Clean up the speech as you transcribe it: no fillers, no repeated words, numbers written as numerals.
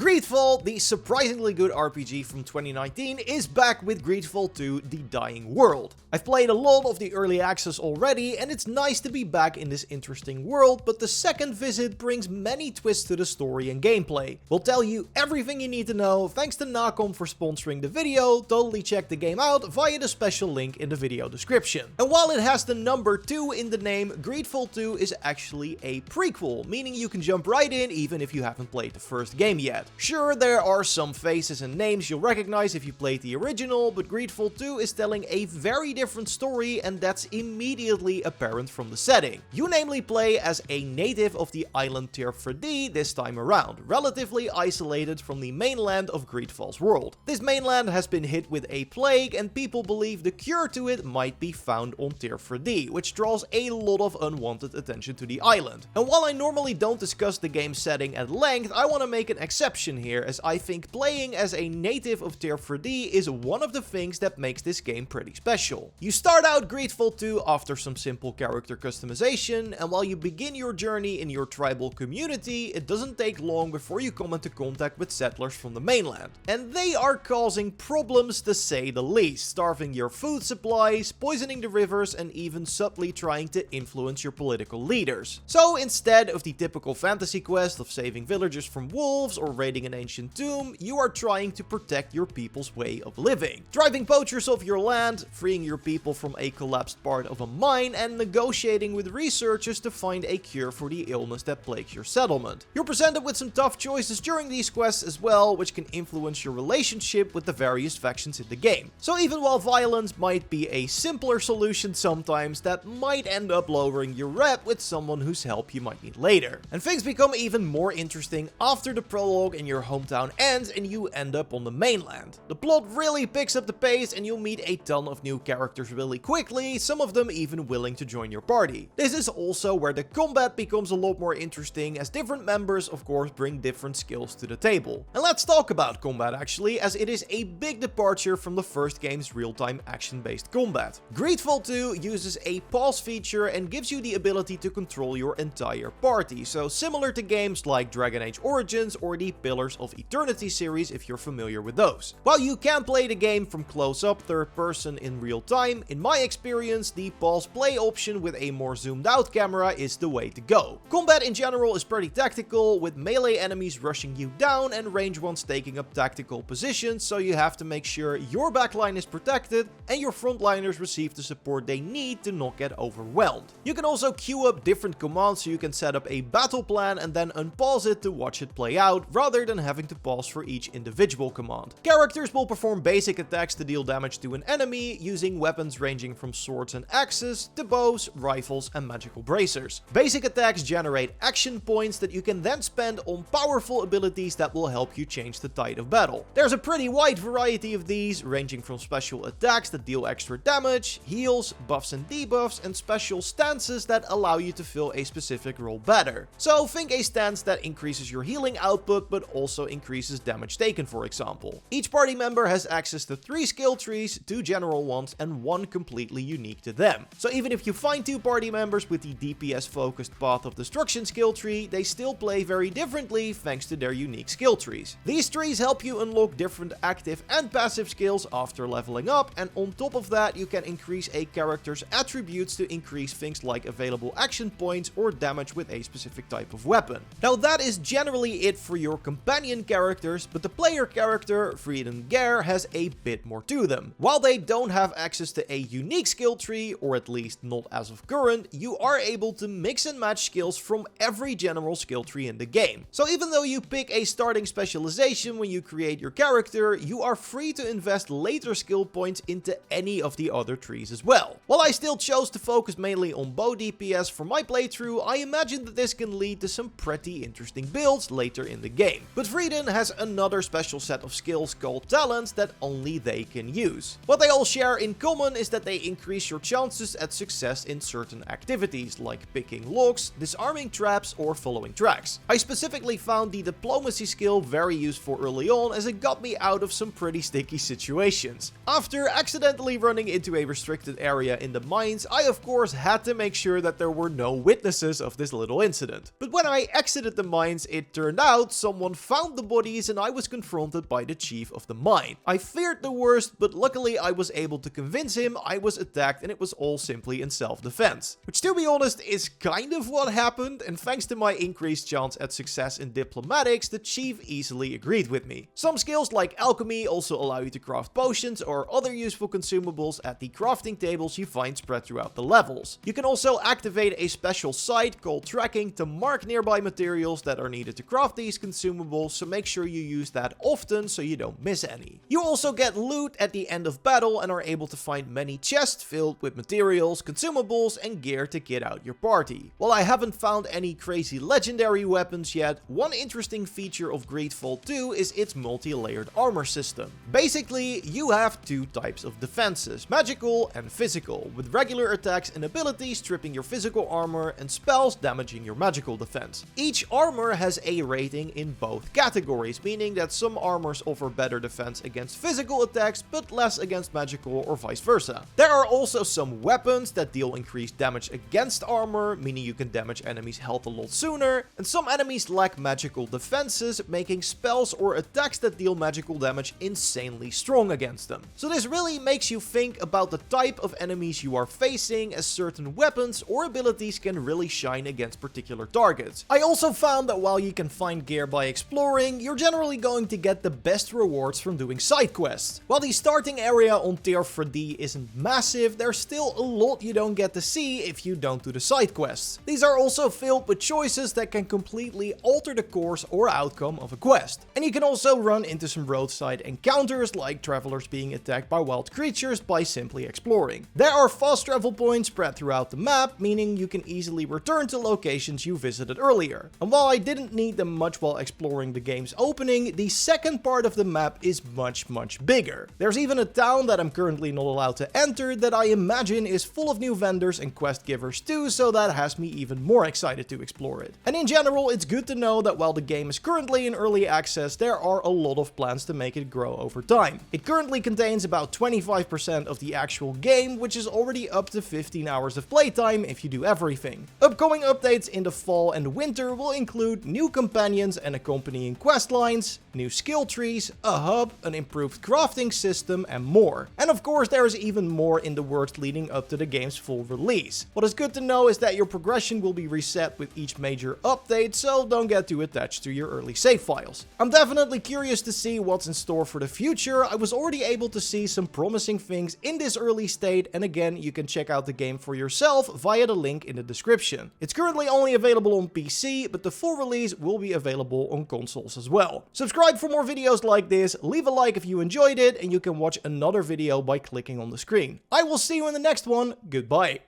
Greedfall, the surprisingly good RPG from 2019, is back with Greedfall 2: The Dying World. I've played a lot of the early access already, and it's nice to be back in this interesting world, but the second visit brings many twists to the story and gameplay. We'll tell you everything you need to know. Thanks to Nacom for sponsoring the video. Totally check the game out via the special link in the video description. And while it has the number 2 in the name, Greedfall 2 is actually a prequel, meaning you can jump right in even if you haven't played the first game yet. Sure, there are some faces and names you'll recognize if you played the original, but Greedfall 2 is telling a very different story, and that's immediately apparent from the setting. You namely play as a native of the island Teer Fradee this time around, relatively isolated from the mainland of Greedfall's world. This mainland has been hit with a plague, and people believe the cure to it might be found on Teer Fradee, which draws a lot of unwanted attention to the island. And while I normally don't discuss the game's setting at length, I want to make an exception here, as I think playing as a native of Teer Fradee is one of the things that makes this game pretty special. You start out Greedfall 2 after some simple character customization, and while you begin your journey in your tribal community, it doesn't take long before you come into contact with settlers from the mainland. And they are causing problems, to say the least, starving your food supplies, poisoning the rivers, and even subtly trying to influence your political leaders. So instead of the typical fantasy quest of saving villagers from wolves or raiding an ancient tomb, you are trying to protect your people's way of living, driving poachers off your land, freeing your people from a collapsed part of a mine, and negotiating with researchers to find a cure for the illness that plagues your settlement. You're presented with some tough choices during these quests as well, which can influence your relationship with the various factions in the game. So even while violence might be a simpler solution sometimes, that might end up lowering your rep with someone whose help you might need later. And things become even more interesting after the prologue in your hometown ends and you end up on the mainland. The plot really picks up the pace and you'll meet a ton of new characters really quickly, some of them even willing to join your party. This is also where the combat becomes a lot more interesting, as different members of course bring different skills to the table. And let's talk about combat actually, as it is a big departure from the first game's real-time action-based combat. Greedfall 2 uses a pause feature and gives you the ability to control your entire party, so similar to games like Dragon Age Origins or the Pillars of Eternity series if you're familiar with those. While you can play the game from close up third person in real time, in my experience the pause play option with a more zoomed out camera is the way to go. Combat in general is pretty tactical, with melee enemies rushing you down and range ones taking up tactical positions, so you have to make sure your backline is protected and your frontliners receive the support they need to not get overwhelmed. You can also queue up different commands, so you can set up a battle plan and then unpause it to watch it play out, rather than having to pause for each individual command. Characters will perform basic attacks to deal damage to an enemy, using weapons ranging from swords and axes to bows, rifles, and magical bracers. Basic attacks generate action points that you can then spend on powerful abilities that will help you change the tide of battle. There's a pretty wide variety of these, ranging from special attacks that deal extra damage, heals, buffs and debuffs, and special stances that allow you to fill a specific role better. So think a stance that increases your healing output but also increases damage taken, for example. Each party member has access to 3 skill trees, 2 general ones, and 1 completely unique to them. So even if you find 2 party members with the DPS focused Path of Destruction skill tree, they still play very differently thanks to their unique skill trees. These trees help you unlock different active and passive skills after leveling up, and on top of that you can increase a character's attributes to increase things like available action points or damage with a specific type of weapon. Now that is generally it for your companion characters, but the player character, Frieden Gehr, has a bit more to them. While they don't have access to a unique skill tree, or at least not as of current, you are able to mix and match skills from every general skill tree in the game. So even though you pick a starting specialization when you create your character, you are free to invest later skill points into any of the other trees as well. While I still chose to focus mainly on bow DPS for my playthrough, I imagine that this can lead to some pretty interesting builds later in the game. But Frieden has another special set of skills called talents that only they can use. What they all share in common is that they increase your chances at success in certain activities, like picking locks, disarming traps, or following tracks. I specifically found the diplomacy skill very useful early on, as it got me out of some pretty sticky situations. After accidentally running into a restricted area in the mines, I of course had to make sure that there were no witnesses of this little incident. But when I exited the mines, it turned out someone found the bodies and I was confronted by the chief of the mine. I feared the worst, but luckily I was able to convince him I was attacked and it was all simply in self-defense. Which, to be honest, is kind of what happened, and thanks to my increased chance at success in diplomatics, the chief easily agreed with me. Some skills like alchemy also allow you to craft potions or other useful consumables at the crafting tables you find spread throughout the levels. You can also activate a special site called tracking to mark nearby materials that are needed to craft these consumables, so make sure you use that often so you don't miss any. You also get loot at the end of battle and are able to find many chests filled with materials, consumables and gear to kit out your party. While I haven't found any crazy legendary weapons yet, one interesting feature of Greedfall 2 is its multi-layered armor system. Basically, you have two types of defenses, magical and physical, with regular attacks and abilities stripping your physical armor and spells damaging your magical defense. Each armor has a rating in both categories, meaning that some armors offer better defense against physical attacks but less against magical or vice versa. There are also some weapons that deal increased damage against armor, meaning you can damage enemies' health a lot sooner, and some enemies lack magical defenses, making spells or attacks that deal magical damage insanely strong against them. So this really makes you think about the type of enemies you are facing, as certain weapons or abilities can really shine against particular targets. I also found that while you can find gear by exploring, you're generally going to get the best rewards from doing side quests. While the starting area on tier 3D isn't massive, there's still a lot you don't get to see if you don't do the side quests. These are also filled with choices that can completely alter the course or outcome of a quest. And you can also run into some roadside encounters like travelers being attacked by wild creatures by simply exploring. There are fast travel points spread throughout the map, meaning you can easily return to locations you visited earlier. And while I didn't need them much while exploring the game's opening, the second part of the map is much bigger. There's even a town that I'm currently not allowed to enter that I imagine is full of new vendors and quest givers too, so that has me even more excited to explore it. And in general, it's good to know that while the game is currently in early access, there are a lot of plans to make it grow over time. It currently contains about 25% of the actual game, which is already up to 15 hours of playtime if you do everything. Upcoming updates in the fall and winter will include new companions and accompanying quest lines, new skill trees, a hub, an improved crafting system, and more. And of course, there is even more in the works leading up to the game's full release. What is good to know is that your progression will be reset with each major update, so don't get too attached to your early save files. I'm definitely curious to see what's in store for the future. I was already able to see some promising things in this early state, and again, you can check out the game for yourself via the link in the description. It's currently only available on PC, but the full release will be available on consoles as well. Subscribe for more videos like this, leave a like if you enjoyed it, and you can watch another video by clicking on the screen. I will see you in the next one. Goodbye.